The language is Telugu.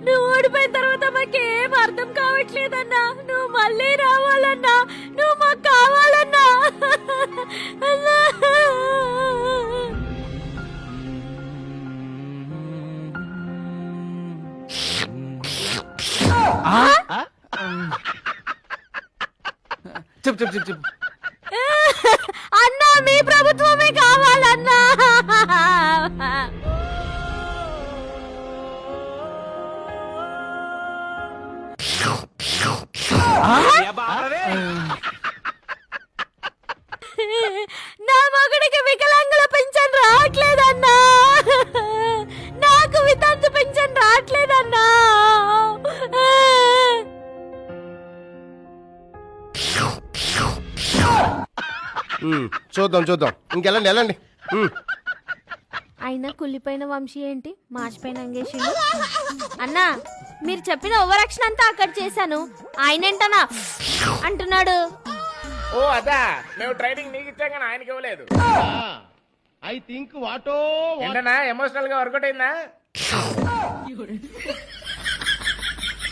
నువ్వు ఓడిపోయిన తర్వాత మాకేం అర్థం కావట్లేదన్నా. నువ్వు మళ్ళీ రావాలన్నా, నువ్వు మాకు కావాలన్నా. అన్నా చెప్పు చెప్పు చెప్పు చెప్పు. అన్నా మీ ప్రభుత్వమే కావాలన్నా. నా మగుడికి వికలాంగుల పింఛన్ రావట్లేదన్నా. నాకు వితంతు పింఛన్ రావట్లేదన్నా. చూద్దాం చూద్దాం, ఇంకెళ్ళండి వెళ్ళండి. అయినా కుళ్ళిపోయిన వంశీ ఏంటి మాచిపోయిన అంగేషిండు. అన్నా మీరు చెప్పిన ఓవరాక్షన్ అంతా అక్కడ చేశాను, ఆయనేంటనా అంటున్నాడు. ఓ అదా, మేము ట్రైనింగ్ నీకు ఇచ్చాం కానీ ఆయనకి ఇవ్వలేదు. ఐ థింక్ వాటో ఏంటన్నా ఎమోషనల్ గా వర్కౌట్ అయిందా?